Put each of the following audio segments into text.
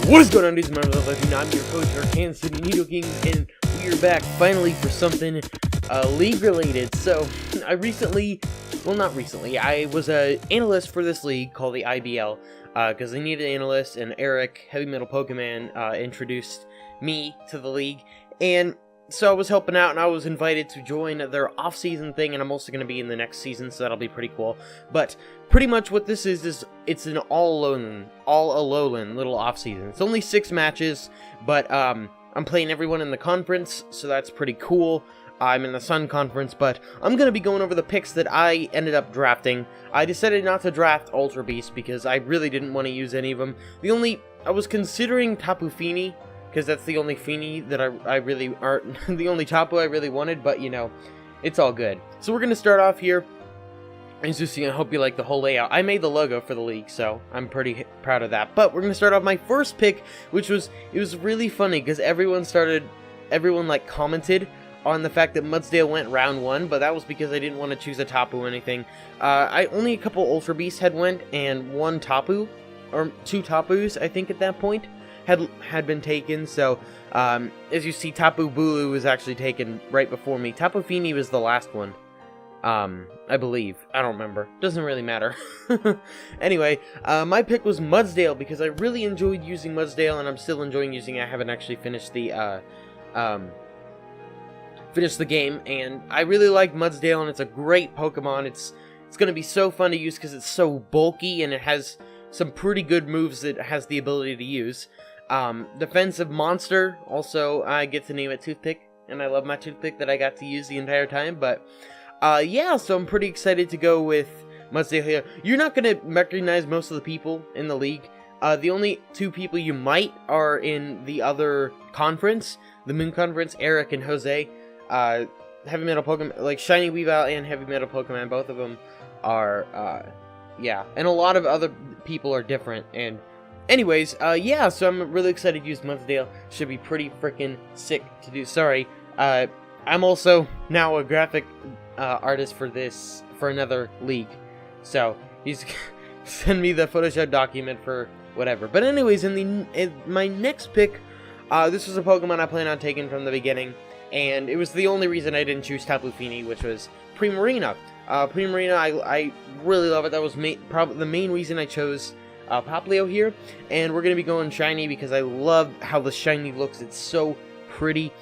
What is going on, dudes? I'm your coach, our Kansas City Nidokings, and we are back finally for something league related. So, I was an analyst for this league called the IBL, because they needed an analyst, and Eric, Heavy Metal Pokemon, introduced me to the league, and so I was helping out, and I was invited to join their off-season thing, and I'm also going to be in the next season, so that'll be pretty cool. But pretty much what this is it's an all-Alolan little off-season. It's only 6 matches, but I'm playing everyone in the conference, so that's pretty cool. I'm in the Sun Conference, but I'm going to be going over the picks that I ended up drafting. I decided not to draft Ultra Beast because I really didn't want to use any of them. I was considering Tapu Fini, because that's the only Fini that I really aren't the only Tapu I really wanted, but you know, it's all good. So we're gonna start off here. As you see, I hope you like the whole layout. I made the logo for the league, so I'm pretty proud of that. But we're gonna start off my first pick, it was really funny because everyone like commented on the fact that Mudsdale went round 1, but that was because I didn't want to choose a Tapu or anything. Only a couple Ultra Beasts had went, and 1 Tapu, or 2 Tapus, I think at that point, had been taken. So as you see, Tapu Bulu was actually taken right before me. Tapu Fini was the last one, I believe. I don't remember. Doesn't really matter. Anyway, my pick was Mudsdale because I really enjoyed using Mudsdale, and I'm still enjoying using it. I haven't actually finished the game, and I really like Mudsdale, and it's a great Pokemon. It's going to be so fun to use because it's so bulky, and it has some pretty good moves that it has the ability to use. Defensive monster, also I get to name it Toothpick, and I love my Toothpick that I got to use the entire time. But yeah, so I'm pretty excited to go with Mudsdale here. You're not going to recognize most of the people in the league. The only 2 people you might are in the other conference, the Moon Conference, Eric and Jose. Heavy Metal Pokemon, like Shiny Weavile and Heavy Metal Pokemon, both of them are, yeah, and a lot of other people are different. And anyways, yeah, so I'm really excited to use Mudsdale. Should be pretty freaking sick to do. Sorry, I'm also now a graphic artist for another league, so he's send me the Photoshop document for whatever. But anyways, in my next pick, this was a Pokemon I plan on taking from the beginning, and it was the only reason I didn't choose Tapu Fini, which was Primarina. Primarina, I really love it. That was probably the main reason I chose Poplio here, and we're going to be going shiny because I love how the shiny looks. It's so pretty.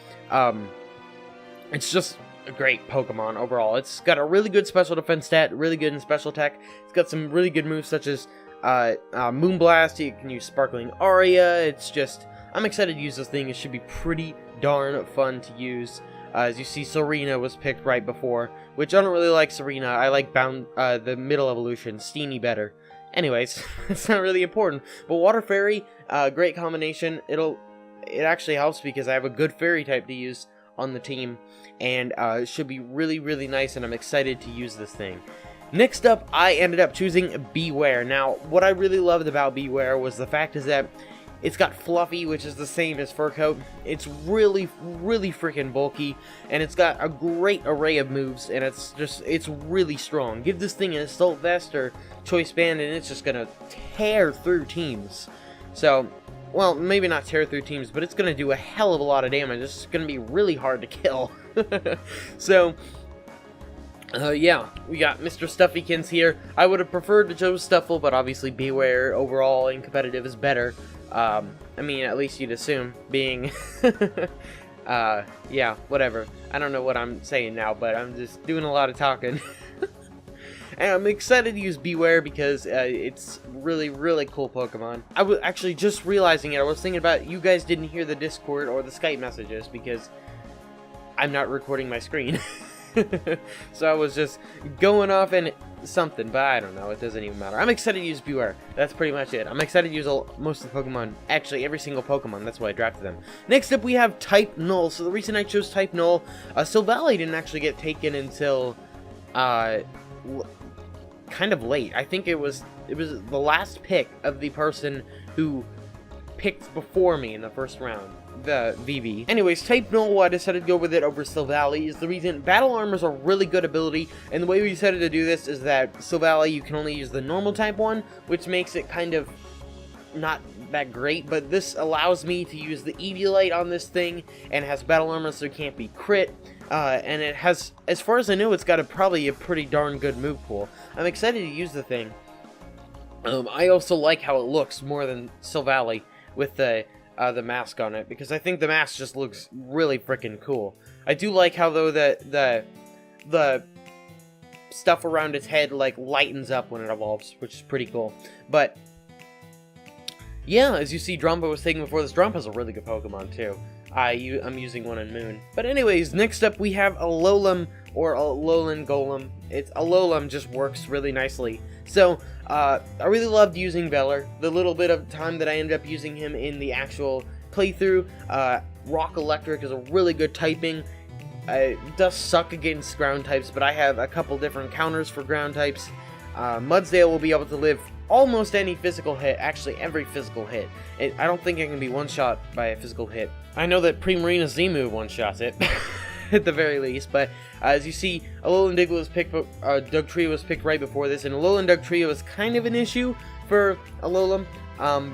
It's just a great Pokemon overall. It's got a really good special defense stat, really good in special attack. It's got some really good moves such as Moonblast. You can use Sparkling Aria. It's just, I'm excited to use this thing. It should be pretty darn fun to use. As you see, Serena was picked right before, which I don't really like Serena. I like the middle evolution, Steenie, better. Anyways, it's not really important. But Water Fairy, great combination. It actually helps because I have a good fairy type to use on the team, and it should be really, really nice, and I'm excited to use this thing. Next up, I ended up choosing Beware. Now, what I really loved about Beware was the fact is that it's got Fluffy, which is the same as Fur Coat. It's really, really freaking bulky, and it's got a great array of moves, and it's really strong. Give this thing an Assault Vest or Choice Band, and it's just gonna tear through teams. So, well, maybe not tear through teams, but it's gonna do a hell of a lot of damage. It's gonna be really hard to kill. So, yeah, we got Mr. Stuffykins here. I would have preferred to choose Stuffle, but obviously Beware overall in competitive is better. I mean, at least you'd assume, being, yeah, whatever. I don't know what I'm saying now, but I'm just doing a lot of talking. And I'm excited to use Beware because it's really, really cool Pokemon. I was actually just realizing it. I was thinking about you guys didn't hear the Discord or the Skype messages because I'm not recording my screen. So I was just going off and something, but I don't know. It doesn't even matter. I'm excited to use Beware. That's pretty much it. I'm excited to use most of the Pokemon. Actually, every single Pokemon. That's why I drafted them. Next up, we have Type Null. So the reason I chose Type Null, Silvally didn't actually get taken until kind of late. I think it was the last pick of the person who picked before me in the first round. The VV. Anyways, Type Null, I decided to go with it over Silvally is the reason. Battle Armor is a really good ability, and the way we decided to do this is that Silvally, you can only use the normal type one, which makes it kind of not that great, but this allows me to use the IBLAL on this thing, and it has battle armor, so it can't be crit, and it has, as far as I know, it's got probably a pretty darn good move pool. I'm excited to use the thing. I also like how it looks more than Sylvally with the mask on it, because I think the mask just looks really freaking cool. I do like how, though, the stuff around its head, like, lightens up when it evolves, which is pretty cool. But yeah, as you see, Drompa was taken before this. Drompa's a really good Pokemon, too. I'm using one in Moon. But anyways, next up we have Alolan, or Alolan Golem. Alolan just works really nicely. So, I really loved using Velar. The little bit of time that I ended up using him in the actual playthrough, Rock Electric is a really good typing. It does suck against ground types, but I have a couple different counters for ground types. Mudsdale will be able to live almost any physical hit, actually every physical hit. I don't think it can be one-shot by a physical hit. I know that Primarina Z-move one-shots it, at the very least, but as you see, Alolan Diglett was picked, Dugtrio was picked right before this, and Alolan Dugtrio is kind of an issue for Alolan,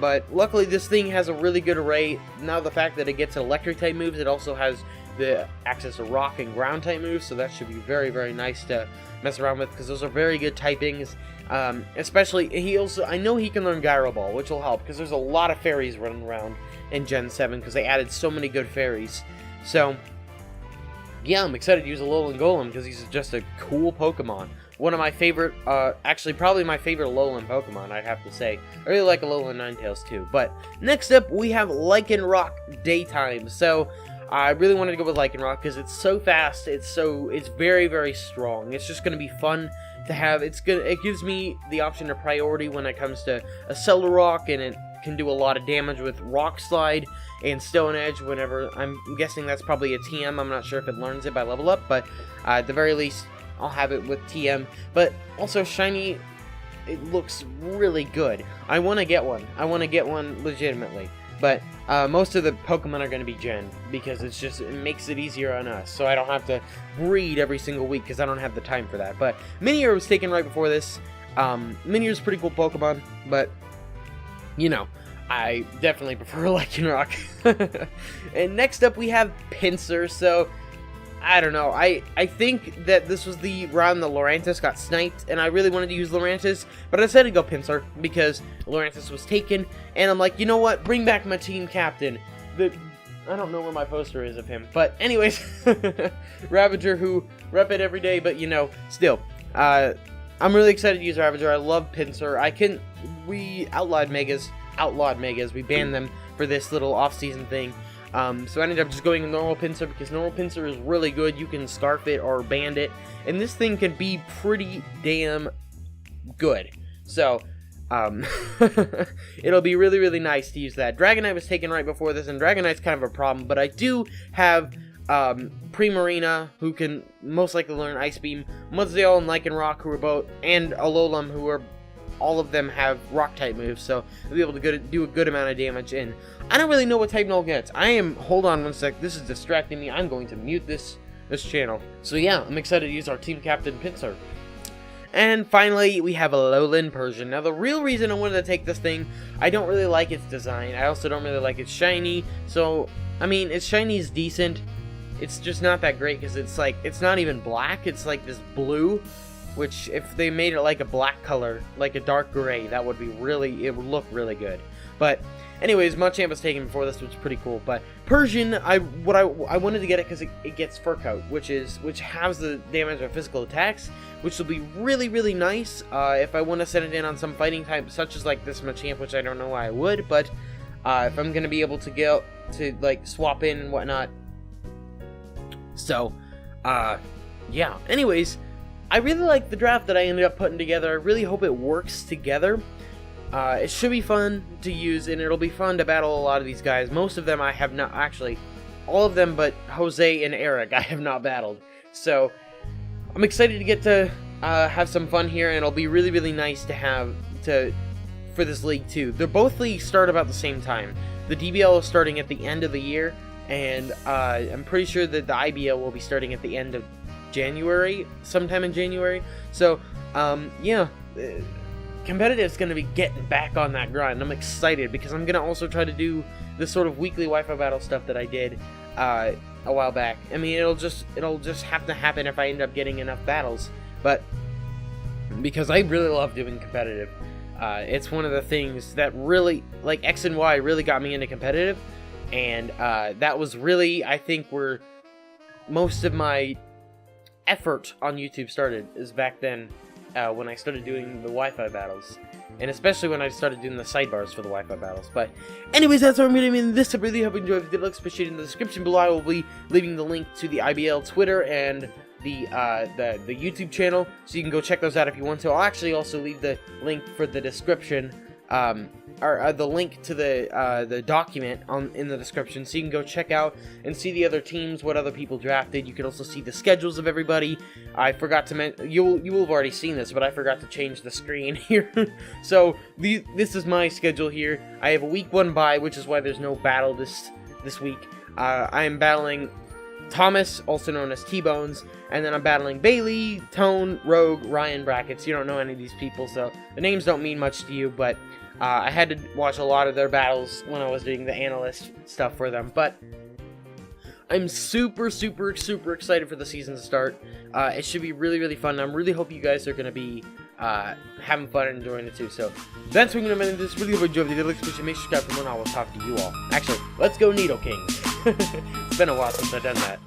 but luckily this thing has a really good array. Now the fact that it gets electric-type moves, it also has the access to rock and ground-type moves, so that should be very, very nice to mess around with, because those are very good typings. Especially, I know he can learn Gyro Ball, which will help, because there's a lot of fairies running around in Gen 7, because they added so many good fairies. So, yeah, I'm excited to use Alolan Golem, because he's just a cool Pokemon. One of my favorite, actually, probably my favorite Alolan Pokemon, I'd have to say. I really like Alolan Ninetales, too. But, next up, we have Lycanroc Daytime. So, I really wanted to go with Lycanroc, because it's so fast, it's very, very strong. It's just going to be fun to have. It gives me the option of priority when it comes to a Celerock, and it can do a lot of damage with Rock Slide and Stone Edge whenever. I'm guessing that's probably a TM. I'm not sure if it learns it by level up, but at the very least, I'll have it with TM. But also, Shiny, it looks really good. I want to get one. I want to get one legitimately. But most of the Pokemon are going to be Gen, because it makes it easier on us, so I don't have to breed every single week, because I don't have the time for that. But Minior was taken right before this. Minior's a pretty cool Pokemon, but, you know, I definitely prefer Lycanroc. And next up we have Pinsir. So, I don't know, I think that this was the round that Lurantis got sniped, and I really wanted to use Lurantis, but I decided to go Pinsir, because Lurantis was taken, and I'm like, you know what, bring back my team captain. I don't know where my poster is of him, but anyways, Ravager, who rep it every day, but you know, still, I'm really excited to use Ravager. I love Pinsir. We outlawed Megas, we banned them for this little off-season thing. So I ended up just going with normal Pinsir, because normal Pinsir is really good. You can Scarf it or Band it, and this thing can be pretty damn good. So, it'll be really, really nice to use that. Dragonite was taken right before this, and Dragonite's kind of a problem, but I do have Primarina, who can most likely learn Ice Beam, Mudsdale and Lycanroc, who are both, and Alolan, who are, all of them have Rock-type moves, so they'll be able to do a good amount of damage. And I don't really know what type Null gets. Hold on one sec, this is distracting me. I'm going to mute this channel. So yeah, I'm excited to use our team captain, Pinsir. And finally, we have Alolan Persian. Now, the real reason I wanted to take this thing, I don't really like its design. I also don't really like its shiny. So, I mean, its shiny is decent. It's just not that great, because it's not even black. It's like this blue, which if they made it like a black color, like a dark gray, it would look really good. But anyways, Machamp was taken before this, which is pretty cool. But Persian, I wanted to get it because it gets Fur Coat, which has the damage of physical attacks, which will be really, really nice if I want to send it in on some fighting type, such as like this Machamp, which I don't know why I would, but if I'm gonna be able to get to like swap in and whatnot. So, yeah. Anyways, I really like the draft that I ended up putting together. I really hope it works together. It should be fun to use, and it'll be fun to battle a lot of these guys. Most of them I have not, actually, all of them but Jose and Eric I have not battled. So, I'm excited to get to have some fun here, and it'll be really, really nice to have for this league too. Both leagues start about the same time. The DBL is starting at the end of the year, and I'm pretty sure that the IBL will be starting at the end of January, sometime in January. So, yeah, competitive is going to be getting back on that grind. I'm excited because I'm going to also try to do this sort of weekly Wi-Fi battle stuff that I did a while back. I mean, it'll just have to happen if I end up getting enough battles, but because I really love doing competitive. It's one of the things that really, like, X and Y really got me into competitive, and that was really, I think, where most of my effort on YouTube started, is back then, when I started doing the Wi-Fi battles, and especially when I started doing the sidebars for the Wi-Fi battles. But anyways, that's what I'm going to be in this. I really hope you enjoyed. If you did, look, appreciate it. In the description below, I will be leaving the link to the IBL Twitter and the YouTube channel, so you can go check those out if you want to. I'll actually also leave the link for the description, or the link to the document in the description, so you can go check out and see the other teams, what other people drafted. You can also see the schedules of everybody. I forgot to mention, you will have already seen this, but I forgot to change the screen here. So this is my schedule here. I have a week 1 bye, which is why there's no battle this week. I am battling Thomas, also known as T-Bones, and then I'm battling Bailey, Tone, Rogue, Ryan Brackets. You don't know any of these people, so the names don't mean much to you, but I had to watch a lot of their battles when I was doing the analyst stuff for them. But I'm super excited for the season to start. It should be really fun. I'm really hoping you guys are going to be having fun and enjoying it too. So that's what I'm going to end this. Really hope you enjoyed. If you did, make sure you subscribe for more, and I will talk to you all. Actually, let's go Nidokings. It's been a while since I've done that.